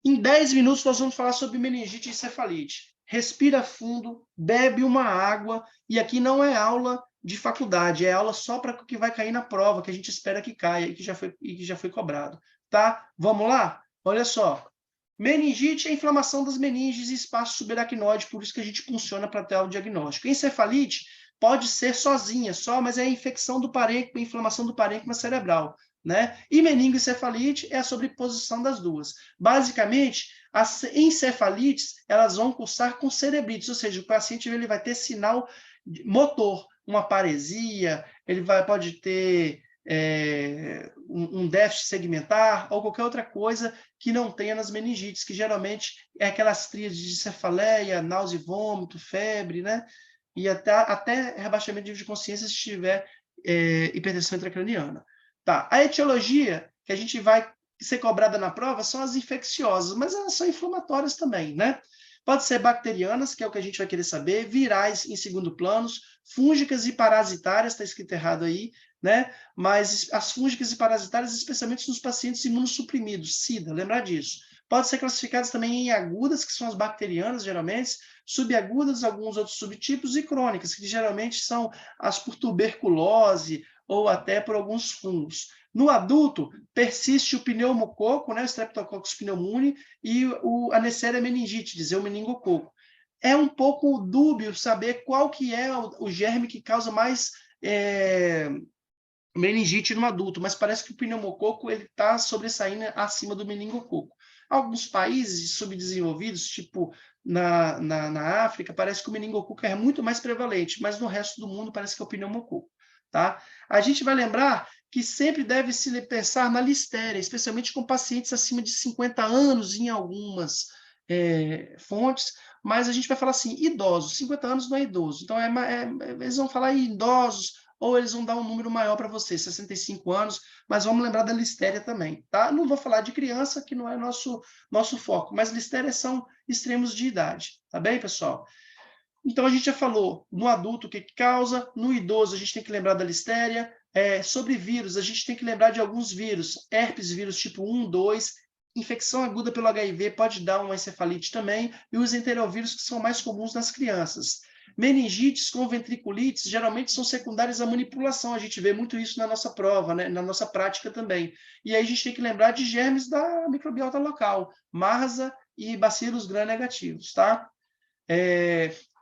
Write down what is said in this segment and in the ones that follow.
Em 10 minutos, nós vamos falar sobre meningite e encefalite. Respira fundo, bebe uma água, e aqui não é aula de faculdade, é aula só para o que vai cair na prova, que a gente espera que caia e que já foi cobrado. Tá? Vamos lá? Olha só. Meningite é a inflamação das meninges e espaço subaracnoide, por isso que a gente funciona para ter o diagnóstico. Encefalite pode ser sozinha, só, mas é a infecção do parênquima, inflamação do parênquima cerebral. Né? E meningoencefalite é a sobreposição das duas. Basicamente, as encefalites elas vão cursar com cerebrites, ou seja, o paciente ele vai ter sinal motor, uma paresia, pode ter um déficit segmentar ou qualquer outra coisa que não tenha nas meningites, que geralmente é aquelas tríades de cefaleia, náusea e vômito, febre, né? E até rebaixamento de nível de consciência se tiver hipertensão intracraniana. Tá. A etiologia que a gente vai ser cobrada na prova são as infecciosas, mas elas são inflamatórias também, né? Pode ser bacterianas, que é o que a gente vai querer saber, virais em segundo planos, fúngicas e parasitárias, está escrito errado aí, né? Mas as fúngicas e parasitárias, especialmente nos pacientes imunossuprimidos, SIDA, lembrar disso. Pode ser classificadas também em agudas, que são as bacterianas, geralmente, subagudas, alguns outros subtipos, e crônicas, que geralmente são as por tuberculose, ou até por alguns fungos. No adulto, persiste o pneumococo, né, o Streptococcus pneumoniae, e a Neisseria meningitidis, o meningococo. É um pouco dúbio saber qual que é o germe que causa mais meningite no adulto, mas parece que o pneumococo está sobressaindo acima do meningococo. Alguns países subdesenvolvidos, tipo na África, parece que o meningococo é muito mais prevalente, mas no resto do mundo parece que é o pneumococo. Tá? A gente vai lembrar que sempre deve se pensar na listéria, especialmente com pacientes acima de 50 anos em algumas fontes, mas a gente vai falar assim, idosos, 50 anos não é idoso, então eles vão falar idosos, ou eles vão dar um número maior para você, 65 anos, mas vamos lembrar da listéria também, tá? Não vou falar de criança, que não é nosso foco, mas listérias são extremos de idade, tá bem, pessoal? Então, a gente já falou no adulto o que causa, no idoso a gente tem que lembrar da listéria, sobre vírus, a gente tem que lembrar de alguns vírus, herpes vírus tipo 1, 2, infecção aguda pelo HIV pode dar uma encefalite também, e os enterovírus que são mais comuns nas crianças. Meningites com ventriculites geralmente são secundárias à manipulação, a gente vê muito isso na nossa prova, né? Na nossa prática também. E aí a gente tem que lembrar de germes da microbiota local, MRSA e bacilos gram-negativos, tá?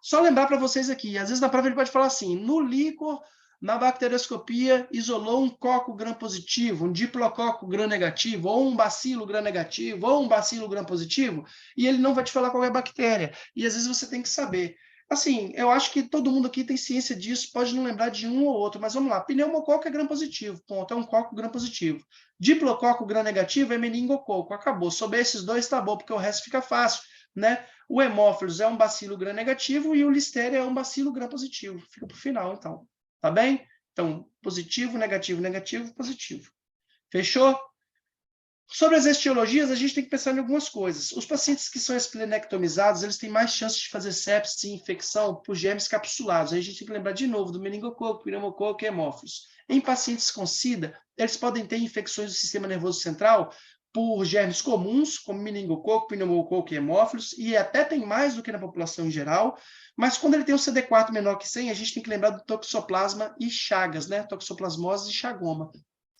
Só lembrar para vocês aqui, às vezes na prova ele pode falar assim, no líquor, na bacterioscopia, isolou um coco gram-positivo, um diplococo gram-negativo, ou um bacilo gram-negativo, ou um bacilo gram-positivo, e ele não vai te falar qual é a bactéria. E às vezes você tem que saber. Assim, eu acho que todo mundo aqui tem ciência disso, pode não lembrar de um ou outro, mas vamos lá. Pneumococo é gram-positivo, ponto, é um coco gram-positivo. Diplococo gram-negativo é meningococo, acabou. Sobre esses dois tá bom, porque o resto fica fácil, né? O hemófilos é um bacilo gram-negativo e o listéria é um bacilo gram-positivo. Fica para o final, então. Tá bem? Então, positivo, negativo, negativo, positivo. Fechou? Sobre as etiologias, a gente tem que pensar em algumas coisas. Os pacientes que são esplenectomizados, eles têm mais chances de fazer sepsis e infecção por germes capsulados. Aí a gente tem que lembrar de novo do meningococo, pneumococo e hemófilos. Em pacientes com SIDA, eles podem ter infecções do sistema nervoso central por germes comuns, como meningococo, pneumococo e hemófilos, e até tem mais do que na população em geral, mas quando ele tem um CD4 menor que 100, a gente tem que lembrar do toxoplasma e chagas, né? Toxoplasmose e chagoma.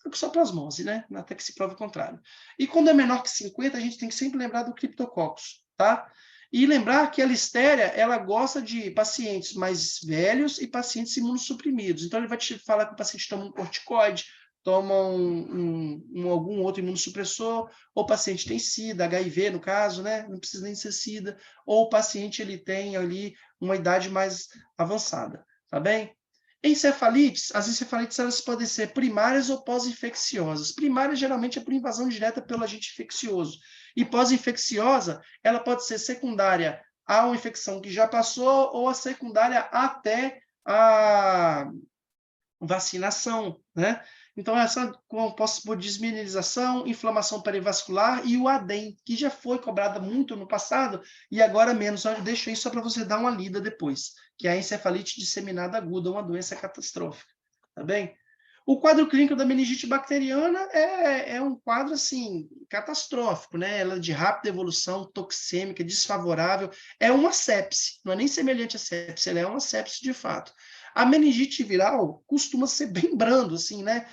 Toxoplasmose, né? Até que se prove o contrário. E quando é menor que 50, a gente tem que sempre lembrar do Cryptococcus, tá? E lembrar que a listéria, ela gosta de pacientes mais velhos e pacientes imunossuprimidos. Então, ele vai te falar que o paciente toma um corticoide, toma algum outro imunossupressor, ou o paciente tem SIDA, HIV no caso, né? Não precisa nem ser SIDA, ou o paciente ele tem ali uma idade mais avançada, tá bem? Encefalites, as encefalites elas podem ser primárias ou pós-infecciosas. Primária geralmente é por invasão direta pelo agente infeccioso. E pós-infecciosa, ela pode ser secundária a uma infecção que já passou ou a secundária até a vacinação, né? Então, essa composta por desmineralização, inflamação perivascular e o ADEM, que já foi cobrada muito no passado e agora menos. Eu deixo isso só para você dar uma lida depois, que é a encefalite disseminada aguda, uma doença catastrófica, tá bem? O quadro clínico da meningite bacteriana é um quadro, assim, catastrófico, né? Ela é de rápida evolução, toxêmica, desfavorável. É uma sepse, não é nem semelhante à sepse, ela é uma sepse de fato. A meningite viral costuma ser bem brando, assim, né?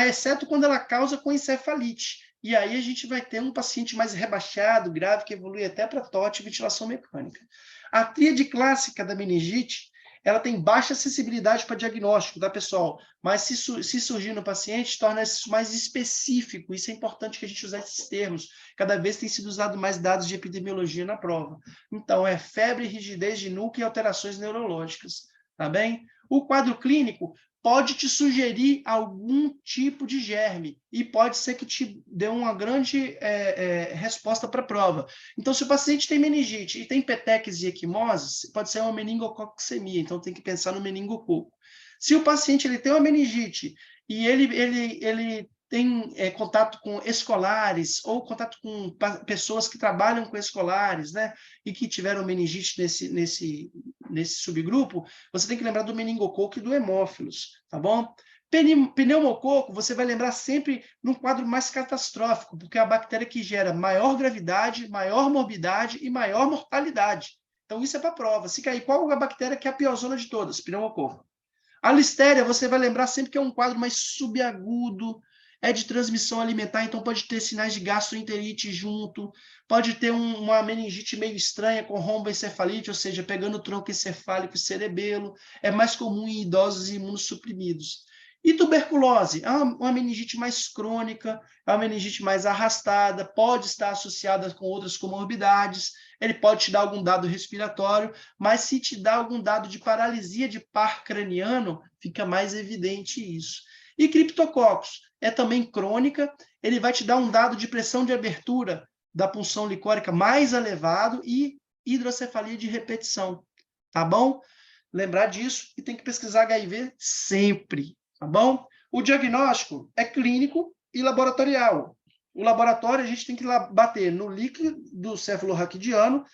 Exceto quando ela causa com encefalite. E aí a gente vai ter um paciente mais rebaixado, grave, que evolui até para TOT e ventilação mecânica. A tríade clássica da meningite, ela tem baixa sensibilidade para diagnóstico, tá, pessoal? Mas se surgir no paciente, torna isso mais específico. Isso é importante que a gente use esses termos. Cada vez tem sido usado mais dados de epidemiologia na prova. Então, é febre, rigidez de núcleo e alterações neurológicas, tá bem? O quadro clínico pode te sugerir algum tipo de germe e pode ser que te dê uma grande resposta para a prova. Então, se o paciente tem meningite e tem petequias e equimoses, pode ser uma meningococcemia, então tem que pensar no meningococo. Se o paciente ele tem uma meningite e ele tem contato com escolares ou contato com pessoas que trabalham com escolares, né, e que tiveram meningite nesse subgrupo, você tem que lembrar do meningococo e do hemófilos, tá bom? Pneumococo, você vai lembrar sempre num quadro mais catastrófico, porque é a bactéria que gera maior gravidade, maior morbidade e maior mortalidade. Então, isso é para a prova. Se cair, qual é a bactéria que é a pior zona de todas? Pneumococo. A listéria, você vai lembrar sempre que é um quadro mais subagudo, é de transmissão alimentar, então pode ter sinais de gastroenterite junto, pode ter uma meningite meio estranha com romboencefalite, ou seja, pegando o tronco encefálico e cerebelo, é mais comum em idosos e imunossuprimidos. E tuberculose, é uma meningite mais crônica, é uma meningite mais arrastada, pode estar associada com outras comorbidades, ele pode te dar algum dado respiratório, mas se te dá algum dado de paralisia de par craniano, fica mais evidente isso. E criptococcus é também crônica, ele vai te dar um dado de pressão de abertura da punção licórica mais elevado e hidrocefalia de repetição, tá bom? Lembrar disso e tem que pesquisar HIV sempre, tá bom? O diagnóstico é clínico e laboratorial. O laboratório a gente tem que bater no líquido do cefalorraquidiano,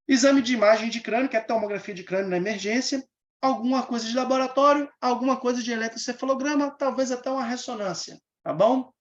exame de imagem de crânio, que é a tomografia de crânio na emergência, alguma coisa de laboratório, alguma coisa de eletrocefalograma, talvez até uma ressonância, tá bom?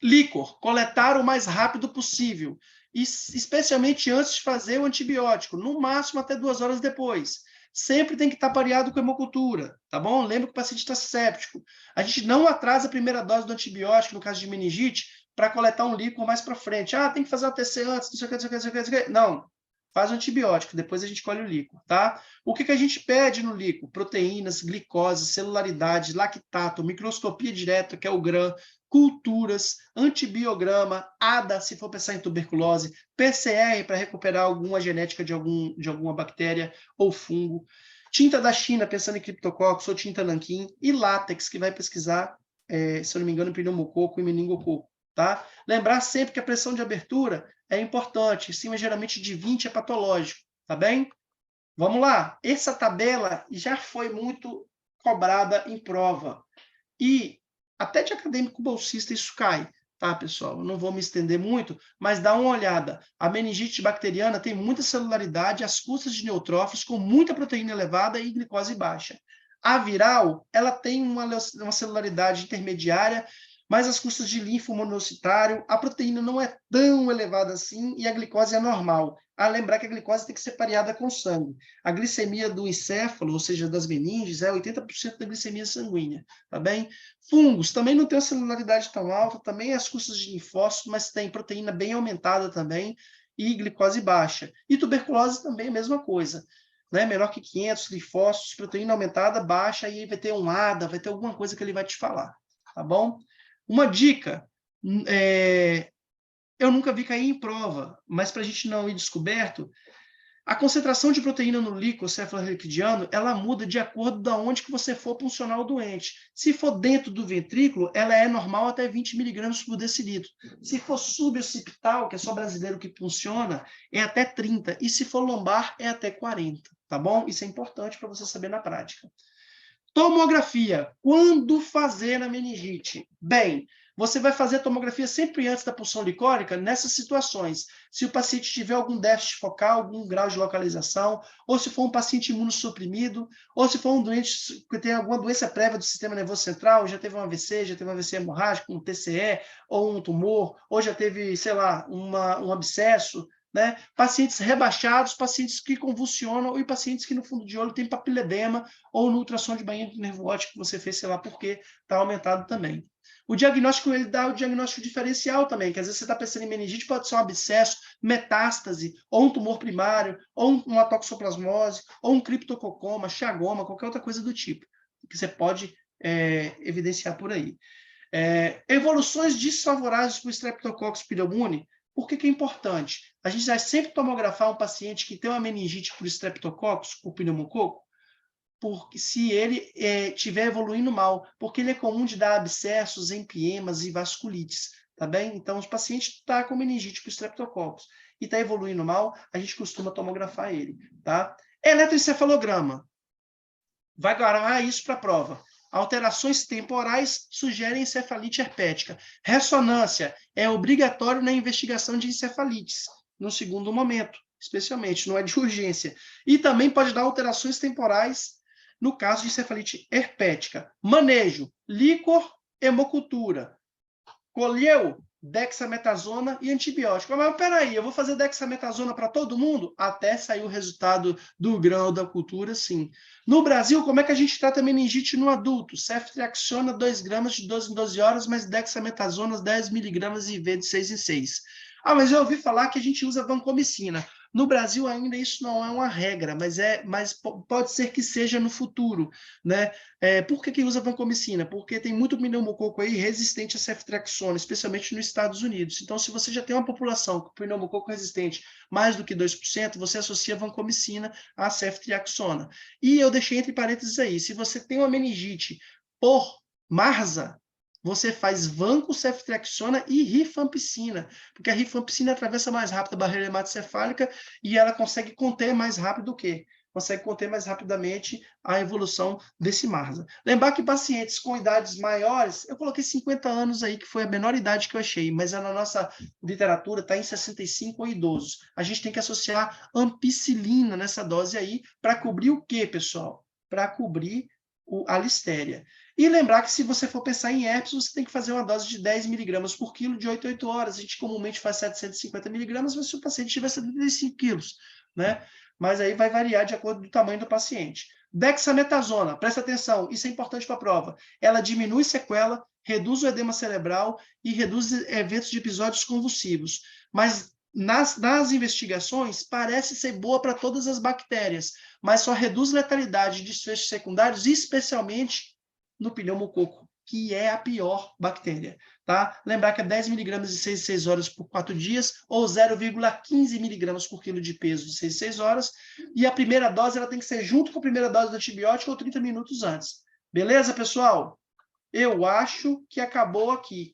Líquor, coletar o mais rápido possível, especialmente antes de fazer o antibiótico, no máximo até 2 horas depois. Sempre tem que estar pareado com hemocultura, tá bom? Lembra que o paciente está séptico. A gente não atrasa a primeira dose do antibiótico, no caso de meningite, para coletar um líquor mais para frente. Ah, tem que fazer o TC antes, não sei o que, não sei o que, não sei o que, não sei o que. Não, faz o antibiótico, depois a gente colhe o líquor, tá? O que a gente pede no líquor? Proteínas, glicose, celularidade, lactato, microscopia direta, que é o GRAM, culturas, antibiograma, ADA, se for pensar em tuberculose, PCR para recuperar alguma genética de alguma bactéria ou fungo, tinta da China, pensando em criptococcus ou tinta nanquim, e látex, que vai pesquisar, se eu não me engano, pneumococo e meningococo, tá? Lembrar sempre que a pressão de abertura é importante, acima geralmente de 20 é patológico, tá bem? Vamos lá, essa tabela já foi muito cobrada em prova, e até de acadêmico bolsista isso cai, tá, pessoal? Eu não vou me estender muito, mas dá uma olhada. A meningite bacteriana tem muita celularidade às custas de neutrófilos, com muita proteína elevada e glicose baixa. A viral, ela tem uma celularidade intermediária, mas às custas de linfo monocitário, a proteína não é tão elevada assim e a glicose é normal. A lembrar que a glicose tem que ser pareada com sangue. A glicemia do encéfalo, ou seja, das meninges, é 80% da glicemia sanguínea, tá bem? Fungos também não tem uma celularidade tão alta, também as custas de linfócitos, mas tem proteína bem aumentada também e glicose baixa. E tuberculose também é a mesma coisa, né? Menor que 500 linfócitos, proteína aumentada, baixa, e aí vai ter um ADA, vai ter alguma coisa que ele vai te falar, tá bom? Uma dica, eu nunca vi cair em prova, mas para a gente não ir descoberto, a concentração de proteína no líquido cefalorraquidiano, ela muda de acordo da onde que você for puncionar o doente. Se for dentro do ventrículo, ela é normal até 20 miligramas por decilitro. Se for suboccipital, que é só brasileiro que funciona, é até 30. E se for lombar, é até 40, tá bom? Isso é importante para você saber na prática. Tomografia. Quando fazer a meningite? Bem, você vai fazer a tomografia sempre antes da punção licórica nessas situações. Se o paciente tiver algum déficit focal, algum grau de localização, ou se for um paciente imunossuprimido, ou se for um doente que tem alguma doença prévia do sistema nervoso central, já teve um AVC, já teve um AVC hemorrágico, um TCE, ou um tumor, ou já teve, sei lá, um abscesso, né? Pacientes rebaixados, pacientes que convulsionam e pacientes que no fundo de olho tem papiledema ou no ultrassom de bainha nervo óptico que você fez, sei lá por quê, está aumentado também. O diagnóstico, ele dá o diagnóstico diferencial também, que às vezes você está pensando em meningite, pode ser um abscesso, metástase, ou um tumor primário, ou uma toxoplasmose, ou um criptococoma, chagoma, qualquer outra coisa do tipo, que você pode evidenciar por aí. Evoluções desfavoráveis para o Streptococcus pneumoniae. Por que é importante? A gente vai sempre tomografar um paciente que tem uma meningite por Streptococcus, por pneumococo, porque se ele estiver evoluindo mal, porque ele é comum de dar abscessos, empiemas e vasculites, tá bem? Então, o paciente está com meningite por Streptococcus e está evoluindo mal, a gente costuma tomografar ele, tá? Eletroencefalograma. Vai guardar isso para a prova. Alterações temporais sugerem encefalite herpética. Ressonância é obrigatório na investigação de encefalites, no segundo momento, especialmente, não é de urgência. E também pode dar alterações temporais no caso de encefalite herpética. Manejo, líquor, hemocultura. Colheu dexametasona e antibiótico. Mas peraí, eu vou fazer dexametasona para todo mundo? Até sair o resultado do grão da cultura, sim. No Brasil, como é que a gente trata meningite no adulto? Ceftriaxona 2 gramas de 12 em 12 horas, mas dexametasona 10 miligramas IV de 6 em 6. Ah, mas eu ouvi falar que a gente usa vancomicina. No Brasil ainda isso não é uma regra, mas pode ser que seja no futuro, né? Por que usa vancomicina? Porque tem muito pneumococo aí resistente a ceftriaxona, especialmente nos Estados Unidos. Então, se você já tem uma população com pneumococo resistente mais do que 2%, você associa vancomicina à ceftriaxona. E eu deixei entre parênteses aí, se você tem uma meningite por MARSA, você faz vancoceftriaxona e rifampicina, porque a rifampicina atravessa mais rápido a barreira hematocefálica e ela consegue conter mais rápido o quê? Consegue conter mais rapidamente a evolução desse MARSA. Lembrar que pacientes com idades maiores, eu coloquei 50 anos aí, que foi a menor idade que eu achei, mas na nossa literatura está em 65 ou idosos. A gente tem que associar ampicilina nessa dose aí, para cobrir o quê, pessoal? Para cobrir a listéria. E lembrar que se você for pensar em herpes, você tem que fazer uma dose de 10 miligramas por quilo de 8 a 8 horas. A gente comumente faz 750 miligramas, mas se o paciente tiver 75 quilos, né? Mas aí vai variar de acordo com o tamanho do paciente. Dexametasona, presta atenção, isso é importante para a prova. Ela diminui sequela, reduz o edema cerebral e reduz eventos de episódios convulsivos. Mas nas investigações, parece ser boa para todas as bactérias, mas só reduz letalidade e desfechos secundários, especialmente no pneumococo, que é a pior bactéria. Tá? Lembrar que é 10 miligramas de 6 em 6 horas por 4 dias, ou 0,15 miligramas por quilo de peso de 6 em 6 horas, e a primeira dose ela tem que ser junto com a primeira dose do antibiótico ou 30 minutos antes. Beleza, pessoal? Eu acho que acabou aqui.